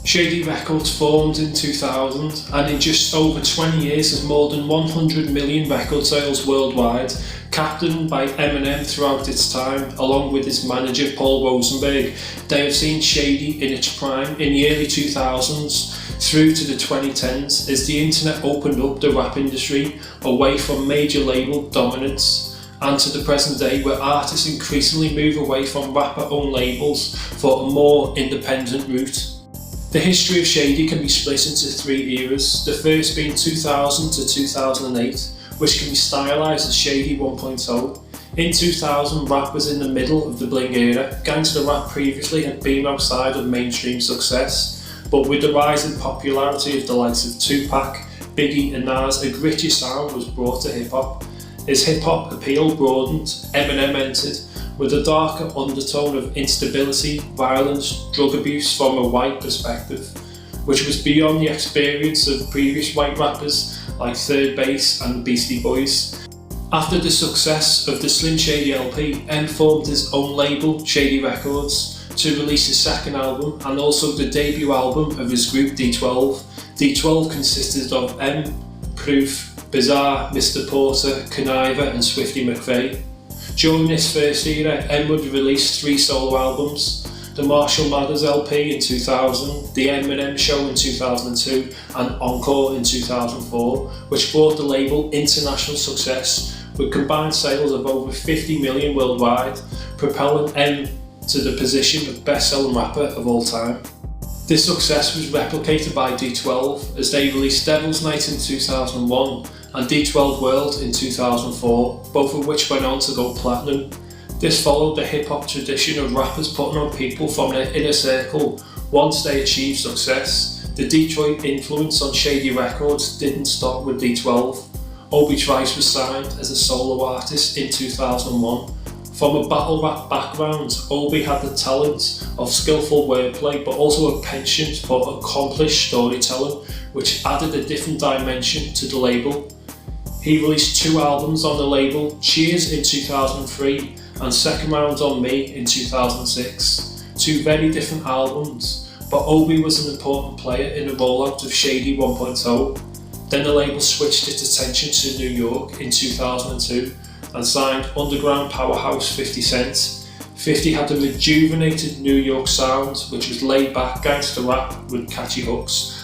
Shady Records formed in 2000 and in just over 20 years has more than 100 million record sales worldwide, captained by Eminem throughout its time, along with his manager Paul Rosenberg. They have seen Shady in its prime in the early 2000s through to the 2010s as the internet opened up the rap industry away from major label dominance, and to the present day where artists increasingly move away from rapper-owned labels for a more independent route. The history of Shady can be split into three eras, the first being 2000 to 2008, which can be stylised as Shady 1.0. In 2000, rap was in the middle of the bling era. Gangster rap previously had been outside of mainstream success, but with the rise in popularity of the likes of Tupac, Biggie and Nas, a grittier sound was brought to hip-hop. As hip-hop appeal broadened, Eminem entered, with a darker undertone of instability, violence, drug abuse from a white perspective, which was beyond the experience of previous white rappers like Third Base and Beastie Boys. After the success of the Slim Shady LP, M formed his own label, Shady Records, to release his second album and also the debut album of his group D12. D12 consisted of M, Proof, Bizarre, Mr. Porter, Conniver and Swifty McVeigh. During this first era, M would release 3 solo albums, the Marshall Mathers LP in 2000, The Eminem Show in 2002 and Encore in 2004, which brought the label international success with combined sales of over 50 million worldwide, propelling M to the position of best-selling rapper of all time. This success was replicated by D12 as they released Devil's Night in 2001 and D12 World in 2004, both of which went on to go platinum. This followed the hip-hop tradition of rappers putting on people from their inner circle once they achieved success. The Detroit influence on Shady Records didn't stop with D12. Obi Trice was signed as a solo artist in 2001. From a battle rap background, Obi had the talent of skillful wordplay but also a penchant for accomplished storytelling, which added a different dimension to the label. He released 2 albums on the label, Cheers in 2003 and Second Round on Me in 2006. 2 very different albums, but Obi was an important player in the rollout of Shady 1.0. Then the label switched its attention to New York in 2002 and signed underground powerhouse 50 Cent. 50 had a rejuvenated New York sound, which was laid-back gangster rap with catchy hooks.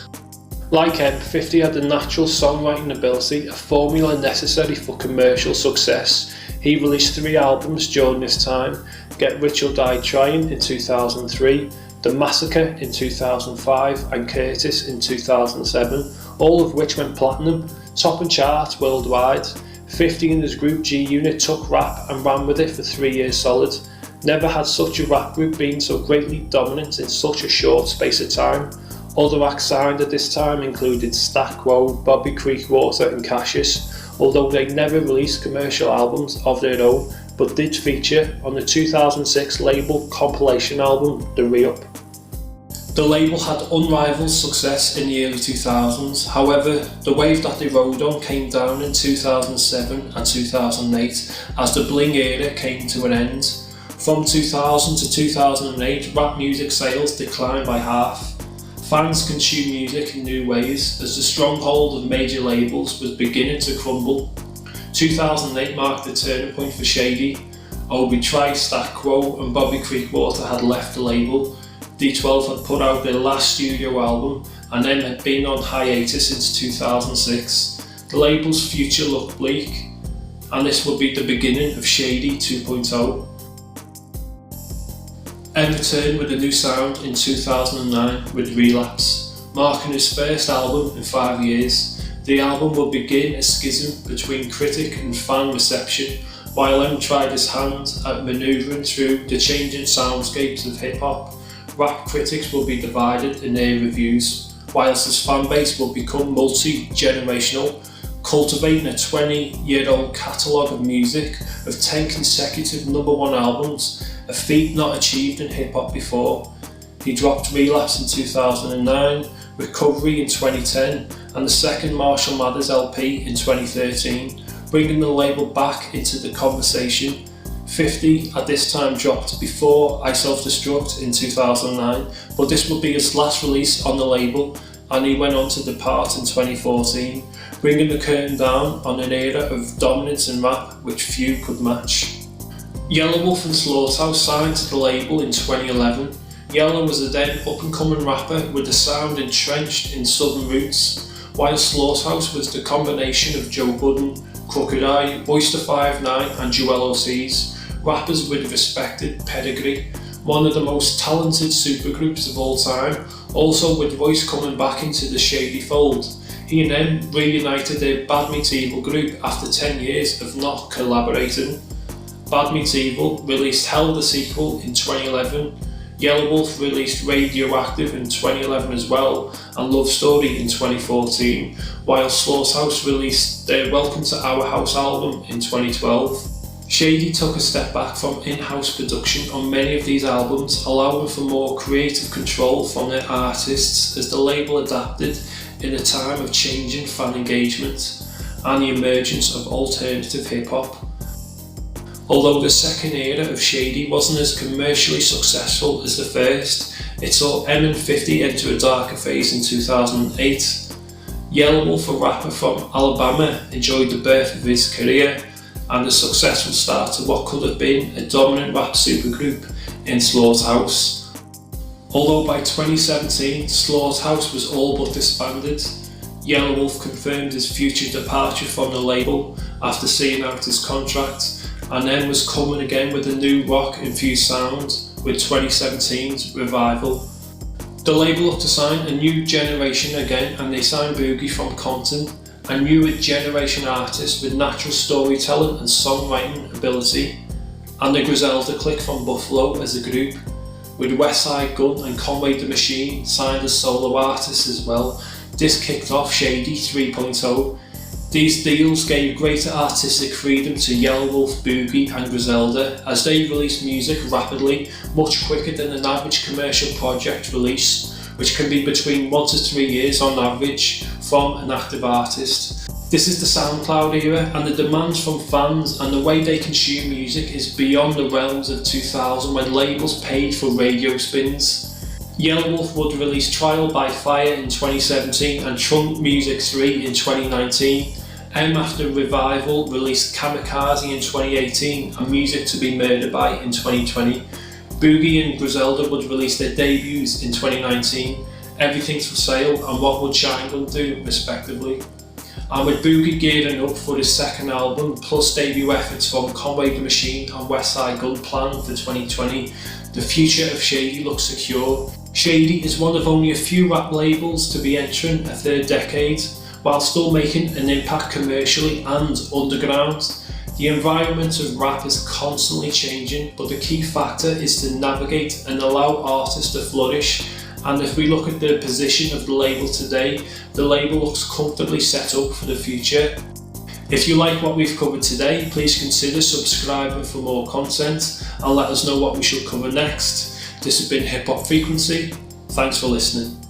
Like M, 50 had the natural songwriting ability, a formula necessary for commercial success. He released 3 albums during this time, Get Rich or Die Trying in 2003, The Massacre in 2005 and Curtis in 2007, all of which went platinum, topping charts worldwide. 50 and his group G Unit took rap and ran with it for 3 years solid. Never had such a rap group been so greatly dominant in such a short space of time. Other acts signed at this time included Stat Quo, Bobby Creekwater and Cassius, although they never released commercial albums of their own, but did feature on the 2006 label compilation album, The Re-Up. The label had unrivaled success in the early 2000s, however, the wave that they rode on came down in 2007 and 2008 as the bling era came to an end. From 2000 to 2008, rap music sales declined by half. Fans consumed music in new ways as the stronghold of major labels was beginning to crumble. 2008 marked the turning point for Shady. Obi Trice, Stat Quo and Bobby Creekwater had left the label. D12 had put out their last studio album and then had been on hiatus since 2006. The label's future looked bleak, and this would be the beginning of Shady 2.0. M returned with a new sound in 2009 with Relapse, marking his first album in 5 years. The album will begin a schism between critic and fan reception, while M tried his hand at manoeuvring through the changing soundscapes of hip-hop. Rap critics will be divided in their reviews, whilst his fanbase will become multi-generational, cultivating a 20-year-old catalogue of music of 10 consecutive #1 albums, a feat not achieved in hip-hop before. He dropped Relapse in 2009, Recovery in 2010 and the second Marshall Mathers LP in 2013, bringing the label back into the conversation. 50 at this time dropped before I Self-Destruct in 2009, but this would be his last release on the label, and he went on to depart in 2014, bringing the curtain down on an era of dominance in rap which few could match. Yelawolf and Slaughterhouse signed to the label in 2011. Yellow was a then up-and-coming rapper with a sound entrenched in southern roots, while Slaughterhouse was the combination of Joe Budden, Crooked Eye, Oyster 59 and Joel Ortiz, rappers with respected pedigree, one of the most talented supergroups of all time, also with Royce coming back into the Shady fold. He then reunited their Bad Meets Evil group after 10 years of not collaborating. Bad Meets Evil released Hell the sequel in 2011, Yelawolf released Radioactive in 2011 as well, and Love Story in 2014, while Slaughterhouse released their Welcome to Our House album in 2012. Shady took a step back from in-house production on many of these albums, allowing for more creative control from their artists as the label adapted in a time of changing fan engagement and the emergence of alternative hip-hop. Although the second era of Shady wasn't as commercially successful as the first, it saw M50 enter a darker phase in 2008. Yelawolf, a rapper from Alabama, enjoyed the birth of his career and a successful start to what could have been a dominant rap supergroup in Slaughterhouse. Although by 2017 Slaughterhouse was all but disbanded, Yelawolf confirmed his future departure from the label after seeing out his contract, and then was coming again with a new rock-infused sound with 2017's Revival. The label looked to sign a new generation again, and they signed Boogie from Compton, a newer generation artist with natural storytelling and songwriting ability, and the Griselda clique from Buffalo as a group, with Westside Gunn and Conway the Machine signed as solo artists as well. This kicked off Shady 3.0. These deals gave greater artistic freedom to Yelawolf, Boogie and Griselda as they released music rapidly, much quicker than an average commercial project release, which can be between 1 to 3 years on average from an active artist. This is the SoundCloud era, and the demands from fans and the way they consume music is beyond the realms of 2000 when labels paid for radio spins. Yelawolf would release Trial by Fire in 2017 and Trunk Music 3 in 2019. After Revival released Kamikaze in 2018 and Music to be Murdered by in 2020. Boogie and Griselda would release their debuts in 2019, Everything's for Sale and What Would Shine Gun Do respectively. And with Boogie gearing up for his second album, plus debut efforts from Conway the Machine and Westside Gunn planned for 2020, the future of Shady looks secure. Shady is one of only a few rap labels to be entering a third decade, while still making an impact commercially and underground. The environment of rap is constantly changing, but the key factor is to navigate and allow artists to flourish. And if we look at the position of the label today, the label looks comfortably set up for the future. If you like what we've covered today, please consider subscribing for more content and let us know what we should cover next. This has been Hip Hop Frequency. Thanks for listening.